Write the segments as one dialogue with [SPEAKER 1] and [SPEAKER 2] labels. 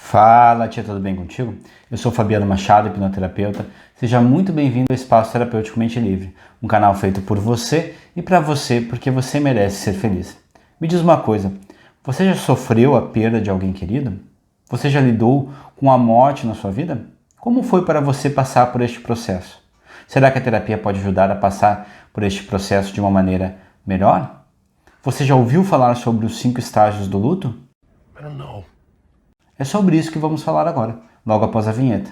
[SPEAKER 1] Fala, tia, tudo bem contigo? Eu sou Fabiano Machado, hipnoterapeuta. Seja muito bem-vindo ao Espaço Terapêutico Mente Livre, um canal feito por você e para você porque você merece ser feliz. Me diz uma coisa, você já sofreu a perda de alguém querido? Você já lidou com a morte na sua vida? Como foi para você passar por este processo? Será que a terapia pode ajudar a passar por este processo de uma maneira melhor? Você já ouviu falar sobre os 5 estágios do luto?
[SPEAKER 2] I don't know.
[SPEAKER 1] É sobre isso que vamos falar agora, logo após a vinheta.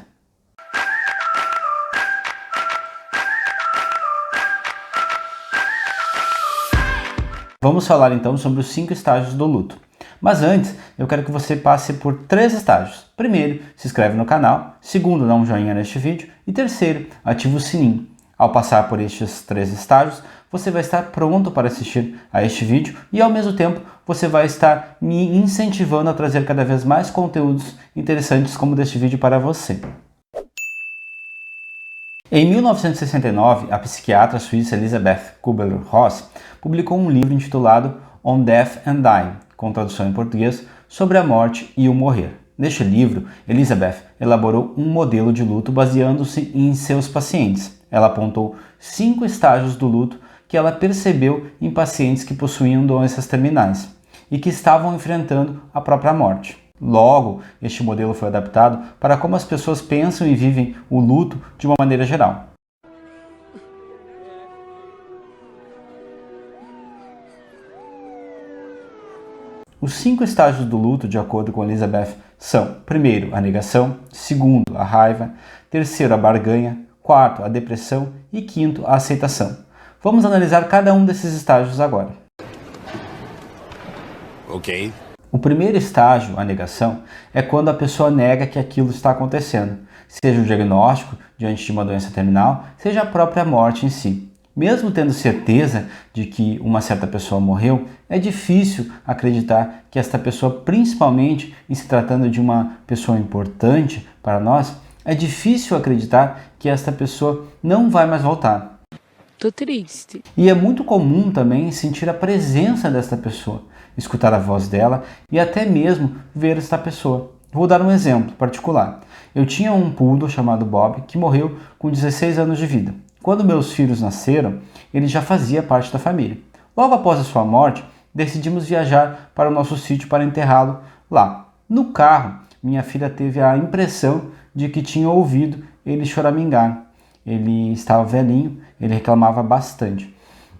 [SPEAKER 1] Vamos falar então sobre os 5 estágios do luto. Mas antes, eu quero que você passe por 3 estágios. Primeiro, se inscreve no canal. Segundo, dá um joinha neste vídeo. E terceiro, ativa o sininho. Ao passar por estes 3 estágios, você vai estar pronto para assistir a este vídeo e ao mesmo tempo você vai estar me incentivando a trazer cada vez mais conteúdos interessantes como deste vídeo para você. Em 1969, a psiquiatra suíça Elisabeth Kübler-Ross publicou um livro intitulado On Death and Dying, com tradução em português, sobre a morte e o morrer. Neste livro, Elisabeth elaborou um modelo de luto baseando-se em seus pacientes. Ela apontou 5 estágios do luto que ela percebeu em pacientes que possuíam doenças terminais e que estavam enfrentando a própria morte. Logo, este modelo foi adaptado para como as pessoas pensam e vivem o luto de uma maneira geral. Os 5 estágios do luto, de acordo com Elisabeth, são: primeiro, a negação; segundo, a raiva; terceiro, a barganha; quarto, a depressão e quinto, a aceitação. Vamos analisar cada um desses estágios agora.
[SPEAKER 2] Ok.
[SPEAKER 1] O primeiro estágio, a negação, é quando a pessoa nega que aquilo está acontecendo, seja o diagnóstico diante de uma doença terminal, seja a própria morte em si. Mesmo tendo certeza de que uma certa pessoa morreu, é difícil acreditar que esta pessoa, principalmente em se tratando de uma pessoa importante para nós, é difícil acreditar que esta pessoa não vai mais voltar.
[SPEAKER 3] Tô triste.
[SPEAKER 1] E é muito comum também sentir a presença desta pessoa, escutar a voz dela e até mesmo ver esta pessoa. Vou dar um exemplo particular. Eu tinha um poodle chamado Bob que morreu com 16 anos de vida. Quando meus filhos nasceram, ele já fazia parte da família. Logo após a sua morte, decidimos viajar para o nosso sítio para enterrá-lo lá. No carro, minha filha teve a impressão de que tinha ouvido ele choramingar. Ele estava velhinho, ele reclamava bastante.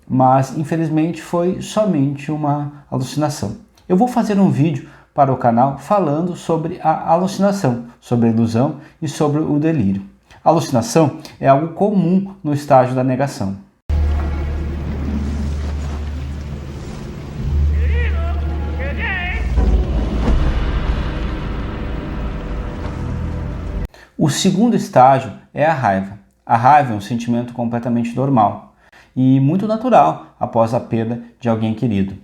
[SPEAKER 1] Mas, infelizmente, foi somente uma alucinação. Eu vou fazer um vídeo para o canal falando sobre a alucinação, sobre a ilusão e sobre o delírio. A alucinação é algo comum no estágio da negação. O segundo estágio é a raiva. A raiva é um sentimento completamente normal e muito natural após a perda de alguém querido.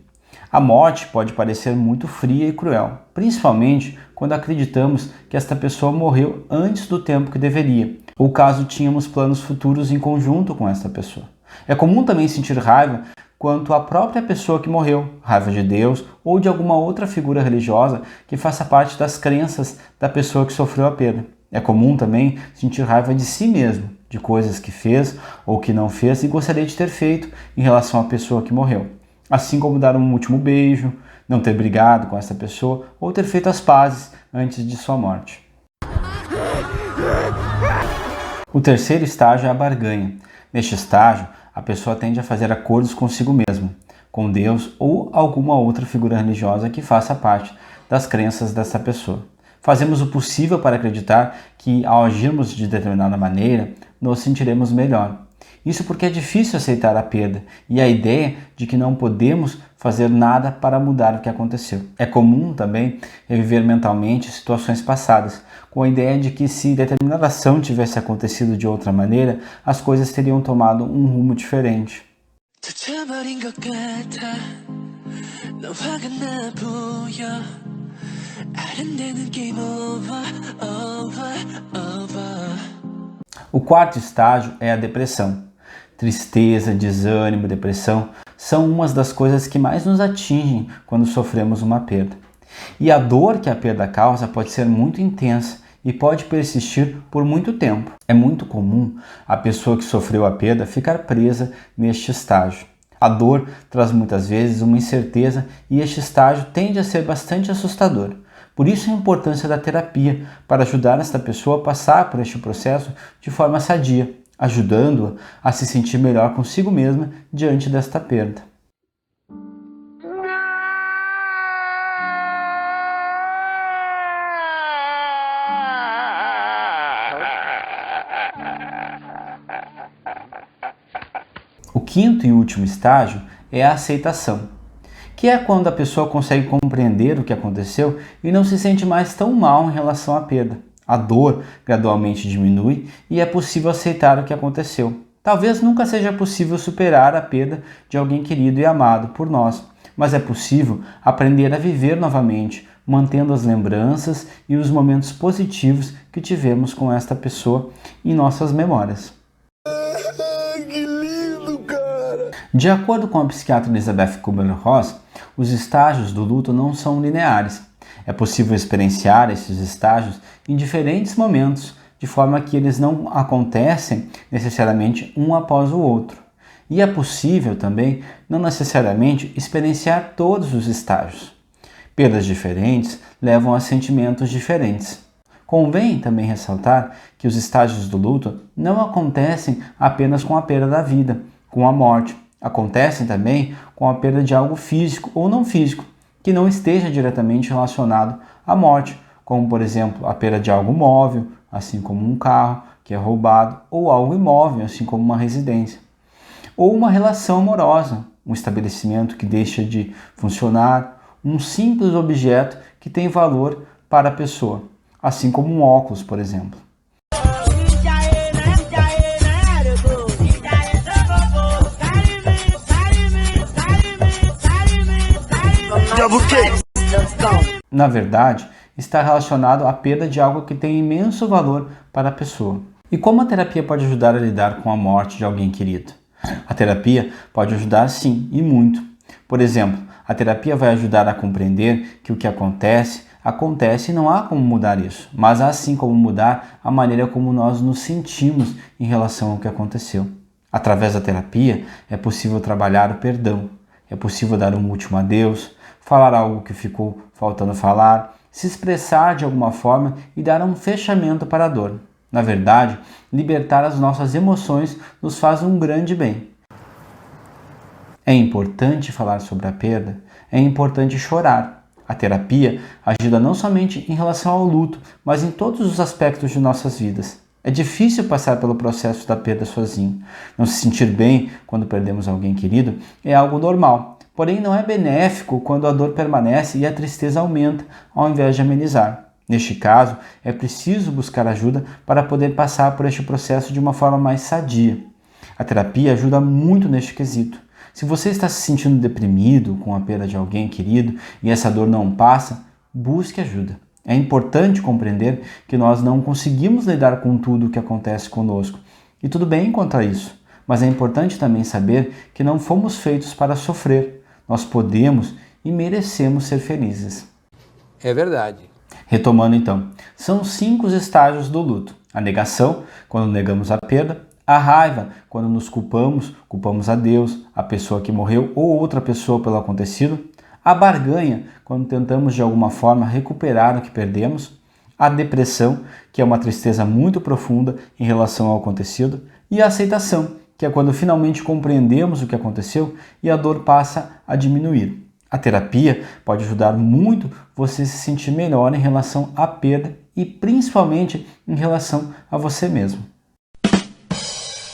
[SPEAKER 1] A morte pode parecer muito fria e cruel, principalmente quando acreditamos que esta pessoa morreu antes do tempo que deveria, ou caso tínhamos planos futuros em conjunto com esta pessoa. É comum também sentir raiva quanto à própria pessoa que morreu, raiva de Deus ou de alguma outra figura religiosa que faça parte das crenças da pessoa que sofreu a perda. É comum também sentir raiva de si mesmo, de coisas que fez ou que não fez e gostaria de ter feito em relação à pessoa que morreu. Assim como dar um último beijo, não ter brigado com essa pessoa ou ter feito as pazes antes de sua morte. O terceiro estágio é a barganha. Neste estágio, a pessoa tende a fazer acordos consigo mesma, com Deus ou alguma outra figura religiosa que faça parte das crenças dessa pessoa. Fazemos o possível para acreditar que, ao agirmos de determinada maneira, nos sentiremos melhor. Isso porque é difícil aceitar a perda e a ideia de que não podemos fazer nada para mudar o que aconteceu. É comum também reviver mentalmente situações passadas, com a ideia de que se determinada ação tivesse acontecido de outra maneira, as coisas teriam tomado um rumo diferente. O quarto estágio é a depressão. Tristeza, desânimo, depressão são umas das coisas que mais nos atingem quando sofremos uma perda. E a dor que a perda causa pode ser muito intensa e pode persistir por muito tempo. É muito comum a pessoa que sofreu a perda ficar presa neste estágio. A dor traz muitas vezes uma incerteza e este estágio tende a ser bastante assustador. Por isso a importância da terapia para ajudar esta pessoa a passar por este processo de forma sadia, ajudando-a a se sentir melhor consigo mesma diante desta perda. O quinto e último estágio é a aceitação, que é quando a pessoa consegue compreender o que aconteceu e não se sente mais tão mal em relação à perda. A dor gradualmente diminui e é possível aceitar o que aconteceu. Talvez nunca seja possível superar a perda de alguém querido e amado por nós, mas é possível aprender a viver novamente, mantendo as lembranças e os momentos positivos que tivemos com esta pessoa em nossas memórias. De acordo com a psiquiatra Elizabeth Kubler-Ross, os estágios do luto não são lineares. É possível experienciar esses estágios em diferentes momentos, de forma que eles não acontecem necessariamente um após o outro. E é possível também não necessariamente experienciar todos os estágios. Perdas diferentes levam a sentimentos diferentes. Convém também ressaltar que os estágios do luto não acontecem apenas com a perda da vida, com a morte. Acontecem também com a perda de algo físico ou não físico, que não esteja diretamente relacionado à morte, como por exemplo a perda de algo móvel, assim como um carro que é roubado, ou algo imóvel, assim como uma residência. Ou uma relação amorosa, um estabelecimento que deixa de funcionar, um simples objeto que tem valor para a pessoa, assim como um óculos, por exemplo. Na verdade, está relacionado à perda de algo que tem imenso valor para a pessoa. E como a terapia pode ajudar a lidar com a morte de alguém querido? A terapia pode ajudar sim, e muito. Por exemplo, a terapia vai ajudar a compreender que o que acontece e não há como mudar isso, mas há sim como mudar a maneira como nós nos sentimos em relação ao que aconteceu. Através da terapia, é possível trabalhar o perdão, é possível dar um último adeus, falar algo que ficou faltando falar, se expressar de alguma forma e dar um fechamento para a dor. Na verdade, libertar as nossas emoções nos faz um grande bem. É importante falar sobre a perda, é importante chorar. A terapia ajuda não somente em relação ao luto, mas em todos os aspectos de nossas vidas. É difícil passar pelo processo da perda sozinho. Não se sentir bem quando perdemos alguém querido é algo normal. Porém, não é benéfico quando a dor permanece e a tristeza aumenta, ao invés de amenizar. Neste caso, é preciso buscar ajuda para poder passar por este processo de uma forma mais sadia. A terapia ajuda muito neste quesito. Se você está se sentindo deprimido com a perda de alguém querido e essa dor não passa, busque ajuda. É importante compreender que nós não conseguimos lidar com tudo o que acontece conosco. E tudo bem encontrar isso, mas é importante também saber que não fomos feitos para sofrer. Nós podemos e merecemos ser felizes.
[SPEAKER 2] É verdade.
[SPEAKER 1] Retomando então, são 5 os estágios do luto. A negação, quando negamos a perda. A raiva, quando nos culpamos a Deus, a pessoa que morreu ou outra pessoa pelo acontecido. A barganha, quando tentamos de alguma forma recuperar o que perdemos. A depressão, que é uma tristeza muito profunda em relação ao acontecido. E a aceitação, que é quando finalmente compreendemos o que aconteceu e a dor passa a diminuir. A terapia pode ajudar muito você se sentir melhor em relação à perda e principalmente em relação a você mesmo.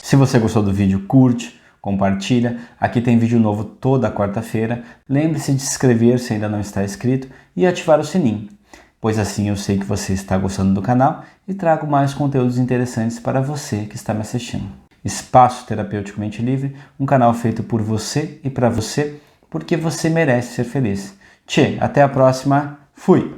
[SPEAKER 1] Se você gostou do vídeo, curte, compartilha. Aqui tem vídeo novo toda quarta-feira. Lembre-se de se inscrever se ainda não está inscrito e ativar o sininho, pois assim eu sei que você está gostando do canal e trago mais conteúdos interessantes para você que está me assistindo. Espaço Terapeuticamente Livre, um canal feito por você e para você, porque você merece ser feliz. Tchê, até a próxima. Fui!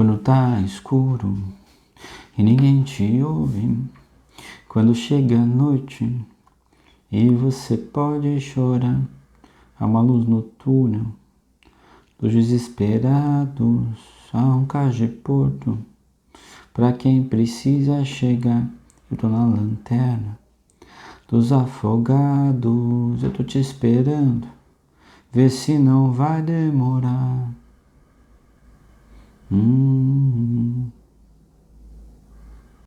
[SPEAKER 1] Quando tá escuro e ninguém te ouve, quando chega a noite e você pode chorar, há uma luz no túnel dos desesperados, há um cais de porto pra quem precisa chegar. Eu tô na lanterna dos afogados, eu tô te esperando, vê se não vai demorar.